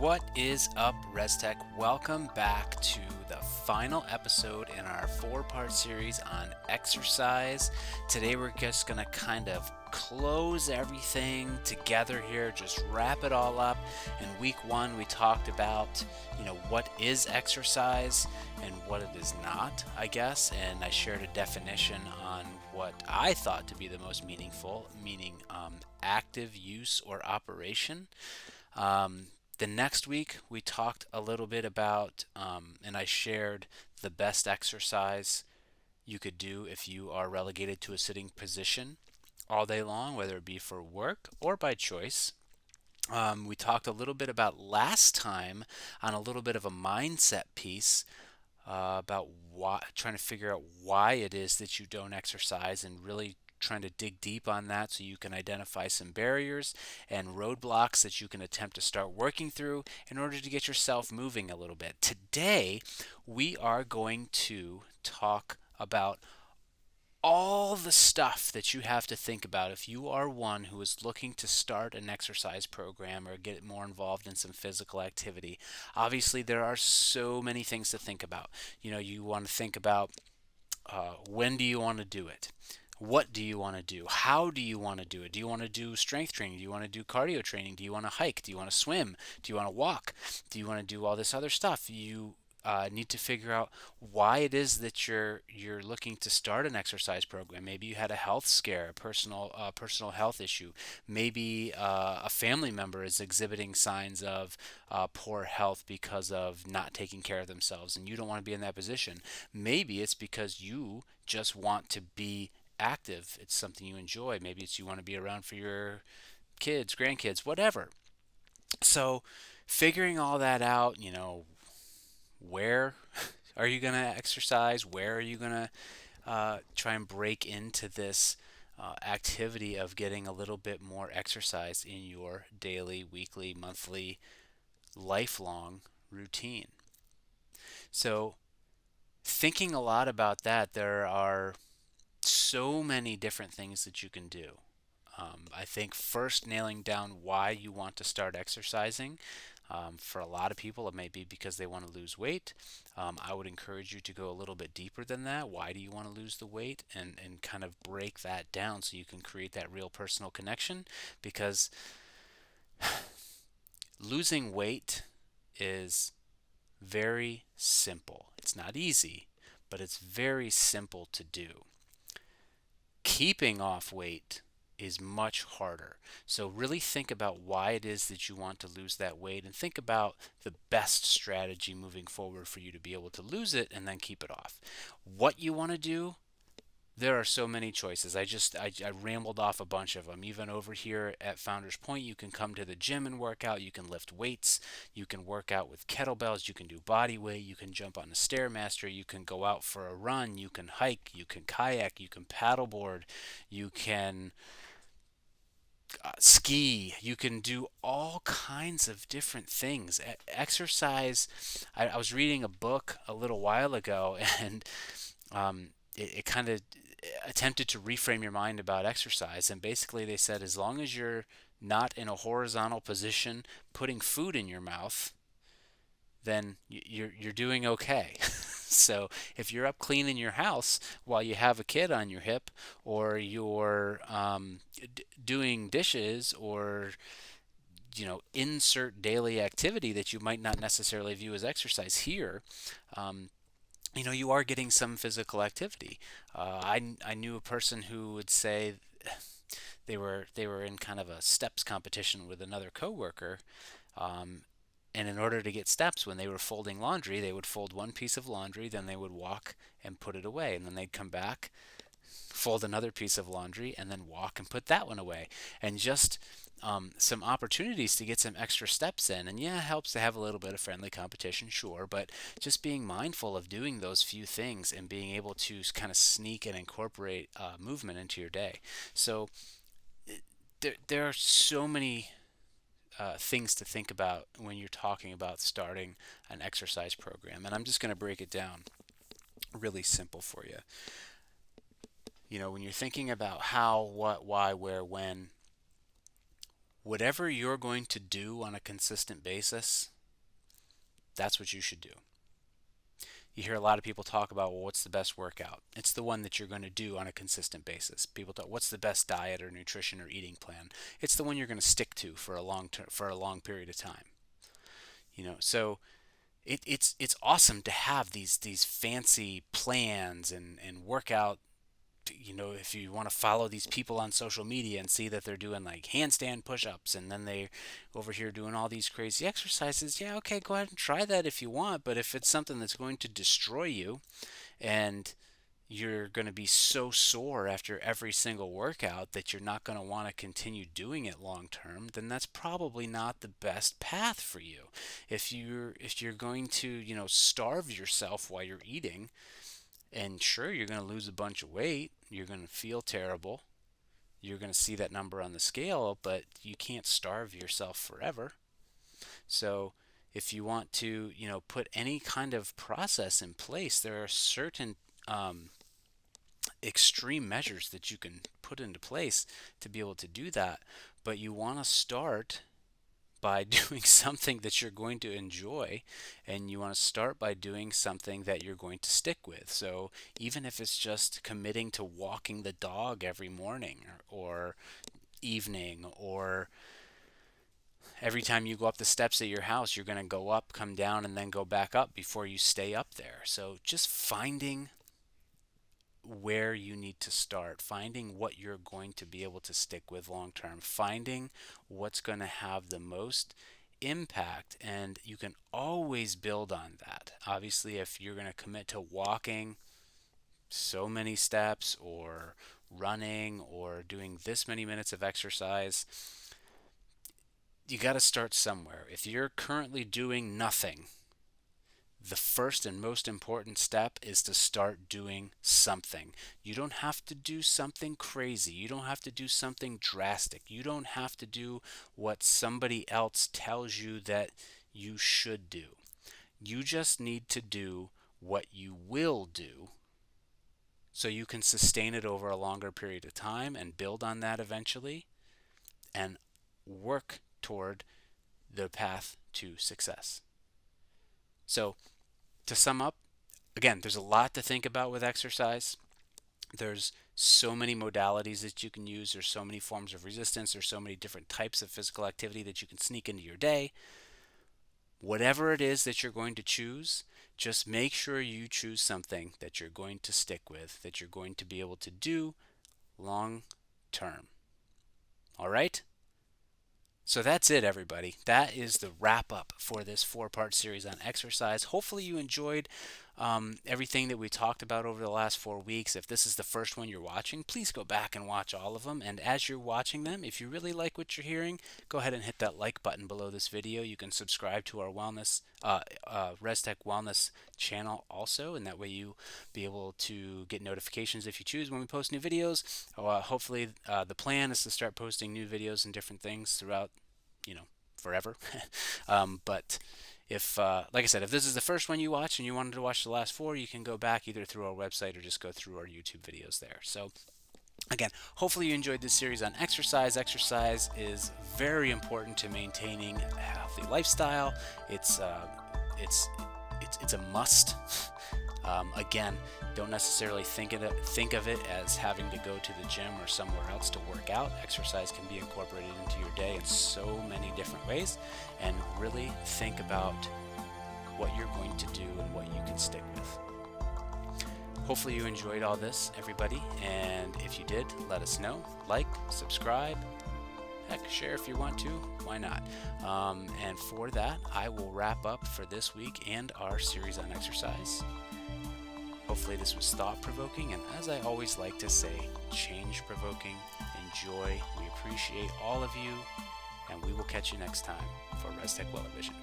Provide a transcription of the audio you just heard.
What is up, ResTech? Welcome back to the final episode in our four-part series on exercise. Today we're just going to kind of close everything together here, just wrap it all up. In week one, we talked about, what is exercise and what it is not, I guess, and I shared a definition on what I thought to be the most meaningful, meaning active use or operation. Um, the next week, we talked a little bit about, and I shared the best exercise you could do if you are relegated to a sitting position all day long, whether it be for work or by choice. We talked a little bit about last time on a little bit of a mindset piece about why, trying to figure out why it is that you don't exercise and really trying to dig deep on that so you can identify some barriers and roadblocks that you can attempt to start working through in order to get yourself moving a little bit. Today, we are going to talk about all the stuff that you have to think about if you are one who is looking to start an exercise program or get more involved in some physical activity. Obviously, there are so many things to think about. You want to think about when do you want to do it? What do you want to do? How do you want to do it? Do you want to do strength training? Do you want to do cardio training? Do you want to hike? Do you want to swim? Do you want to walk? Do you want to do all this other stuff? You need to figure out why it is that you're looking to start an exercise program. Maybe you had a health scare, a personal health issue. Maybe a family member is exhibiting signs of poor health because of not taking care of themselves, and you don't want to be in that position. Maybe it's because you just want to be active. It's something you enjoy. Maybe it's you want to be around for your kids, grandkids, whatever. So, figuring all that out, where are you going to exercise? Where are you going to try and break into this activity of getting a little bit more exercise in your daily, weekly, monthly, lifelong routine? So, thinking a lot about that, there are so many different things that you can do. I think first nailing down why you want to start exercising. For a lot of people, it may be because they want to lose weight. I would encourage you to go a little bit deeper than that. Why do you want to lose the weight? And kind of break that down so you can create that real personal connection. Because losing weight is very simple. It's not easy, but it's very simple to do. Keeping off weight is much harder. So really think about why it is that you want to lose that weight and think about the best strategy moving forward for you to be able to lose it and then keep it off. What you want to do, there are so many choices. I rambled off a bunch of them. Even over here at Founders Point, you can come to the gym and work out. You can lift weights. You can work out with kettlebells. You can do body weight. You can jump on a stairmaster. You can go out for a run. You can hike. You can kayak. You can paddleboard. You can ski. You can do all kinds of different things. Exercise. I was reading a book a little while ago, and it kind of attempted to reframe your mind about exercise. And basically, they said as long as you're not in a horizontal position putting food in your mouth, then you're doing okay. So if you're up cleaning your house while you have a kid on your hip, or you're doing dishes, or insert daily activity that you might not necessarily view as exercise here, um, you are getting some physical activity. I knew a person who would say they were in kind of a steps competition with another coworker, um, and in order to get steps, when they were folding laundry, they would fold one piece of laundry, then they would walk and put it away, and then they'd come back, fold another piece of laundry, and then walk and put that one away. And just some opportunities to get some extra steps in. And yeah, it helps to have a little bit of friendly competition, sure, but just being mindful of doing those few things and being able to kind of sneak and incorporate movement into your day. So there are so many things to think about when you're talking about starting an exercise program. And I'm just going to break it down really simple for you. When you're thinking about how, what, why, where, when, whatever you're going to do on a consistent basis, that's what you should do. You hear a lot of people talk about, well, what's the best workout? It's the one that you're going to do on a consistent basis. People talk, what's the best diet or nutrition or eating plan? It's the one you're going to stick to for a long period of time. So it's awesome to have these fancy plans and workout. If you want to follow these people on social media and see that they're doing like handstand push-ups and then they over here doing all these crazy exercises, yeah, okay, go ahead and try that if you want. But if it's something that's going to destroy you and you're going to be so sore after every single workout that you're not going to want to continue doing it long term, then that's probably not the best path for you. If you're going to, starve yourself while you're eating, and sure, you're going to lose a bunch of weight, you're going to feel terrible, you're going to see that number on the scale, but you can't starve yourself forever. So if you want to, put any kind of process in place, there are certain extreme measures that you can put into place to be able to do that. But you want to start by doing something that you're going to enjoy, and you want to start by doing something that you're going to stick with. So even if it's just committing to walking the dog every morning or evening, or every time you go up the steps at your house, you're going to go up, come down, and then go back up before you stay up there. So just finding where you need to start, finding what you're going to be able to stick with long term, finding what's going to have the most impact, and you can always build on that. Obviously, if you're going to commit to walking so many steps or running or doing this many minutes of exercise, you got to start somewhere. If you're currently doing nothing, the first and most important step is to start doing something. You don't have to do something crazy. You don't have to do something drastic. You don't have to do what somebody else tells you that you should do. You just need to do what you will do so you can sustain it over a longer period of time and build on that eventually and work toward the path to success. So, to sum up, again, there's a lot to think about with exercise. There's so many modalities that you can use. There's so many forms of resistance. There's so many different types of physical activity that you can sneak into your day. Whatever it is that you're going to choose, just make sure you choose something that you're going to stick with, that you're going to be able to do long term. All right? So that's it, everybody. That is the wrap up for this 4-part series on exercise. Hopefully you enjoyed everything that we talked about over the last 4 weeks. If this is the first one you're watching, please go back and watch all of them. And as you're watching them, if you really like what you're hearing, go ahead and hit that like button below this video. You can subscribe to our ResTech Wellness channel also, and that way you be able to get notifications if you choose when we post new videos. Hopefully the plan is to start posting new videos and different things throughout, forever. But if, like I said, if this is the first one you watch and you wanted to watch the last 4, you can go back either through our website or just go through our YouTube videos there. So again, hopefully you enjoyed this series on exercise. Exercise is very important to maintaining a healthy lifestyle. It's a must. Again, don't necessarily think of it as having to go to the gym or somewhere else to work out. Exercise can be incorporated into your day in so many different ways, and really think about what you're going to do and what you can stick with. Hopefully you enjoyed all this, everybody, and if you did, let us know. Like, subscribe, heck, share if you want to, why not? And for that, I will wrap up for this week and our series on exercise. Hopefully this was thought-provoking, and as I always like to say, change-provoking. Enjoy. We appreciate all of you, and we will catch you next time for ResTech Well Vision.